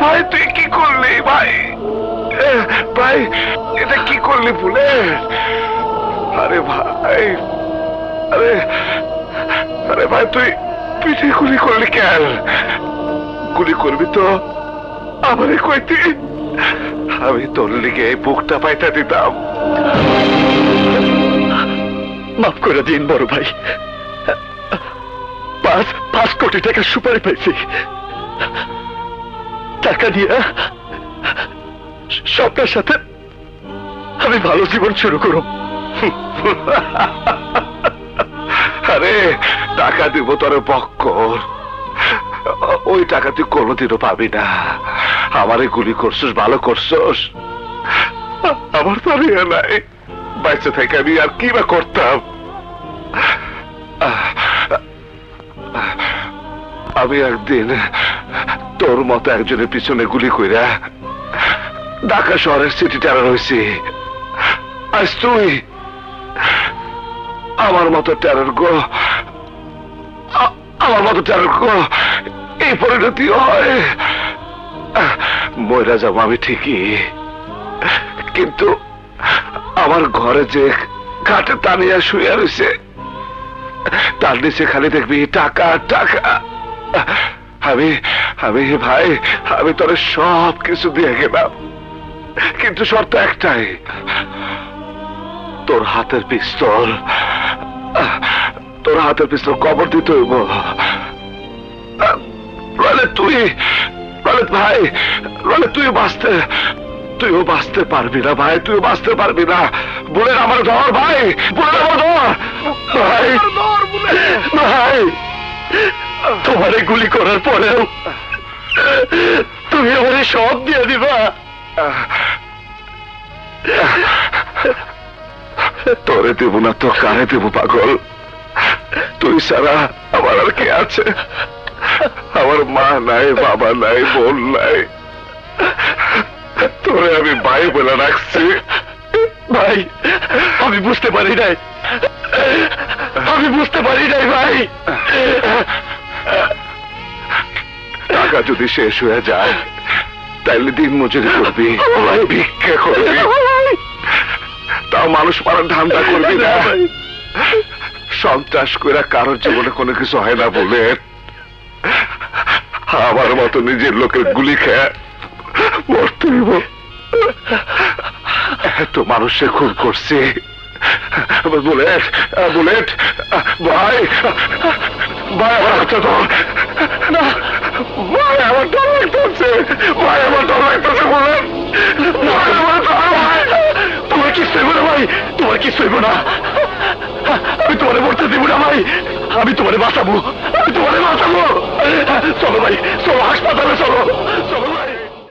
ভাই তুই কি করলি ভাই? ভাই এটা কি করলি বুলেট? আরে ভাই, আরে আরে ভাই তুই পিঠে গুলি করলি কেন? গুলি করবি তো আমারে কইতি, আমি তোর লিগে এই বুকটা পাইতা দিতাম। মাফ করে দিন বড় ভাই, 5 কোটি টাকা সুপারি পাইছি। টাকা দিয়ে স্বপ্নের সাথে আমি ভালো জীবন শুরু করব। আরে টাকা দিব তোর বক্কর, ওই টাকা তুই কোনোদিনও পাবি না। আমারে গুলি করছিস, ভালো করছিস, আমার তো আর ইয়ে নাই, বাইচে থেকে আমি আর কি বা করতাম। আমি একদিন তোর মতো একজনের পিছনে গুলি কইরা ঢাকা শহরের সিটি টেরার হয়েছি। আজ তুই আমার মতো টেরার গো, আমার মতো টেরার গো এই পরিণতি হয়। মইরা যাবো আমি ঠিকই, কিন্তু আমার ঘরে যে খাটে টানিয়া শুয়ে রয়েছে তার নিচে খালি দেখবি টাকা টাকা। আমি আমি ভাই, আমি তোর সব কিছু দিয়ে গেলাম, কিন্তু শর্ত একটাই, তোর হাতের পিস্তল, তোর হাতের পিস্তল কবর দিতে হইব। তুই ভাই, তুইও বাঁচতে পারবি না ভাই, তুইও বাঁচতে পারবি না। বলে আমার ধর ভাই, বলে আমার ধর ভাই, ভাই তোমারে গুলি করার পরেও তুমি আমারে সব দিয়ে দিবা? তোরে দেব না তো কারে দেব পাগল? তুই সারা আমার আর কে আছে? আমার মা নাই, বাবা নাই, বোন নাই, তোরে আমি ভাই বলে রাখছি। ভাই আমি বুঝতে পারি নাই, আমি বুঝতে পারি নাই ভাই। টাকা যদি শেষ হয়ে যায় তাইলে দিন মজুরি করবি, ভিক্ষা করবি, তাও মানুষ মারার ধান্দা করবি না। সন্ত্রাস করে কারোর জীবনে কোনো কিছু হয় না বলে আমার মতো নিজের লোকের গুলি খেয়ে মরতে হইব। এত মানুষে খুন করছে। বুলেট, বুলেট ভাই, ভাই আমার হাতটা ধর না, ভাই আমার ডর লাগতেছে, ভাই আমার ডর লাগতেছে, বুলেট ভাই আমার ডর। তোমার কি সইব না ভাই, তোমার কি সইব না? আমি তোমারে মরতে দিব না ভাই, আমি তোমারে বাঁচাবো, আমি তোমারে বাঁচাবো। চলো ভাই, চলো হাসপাতালে, চলো চলো।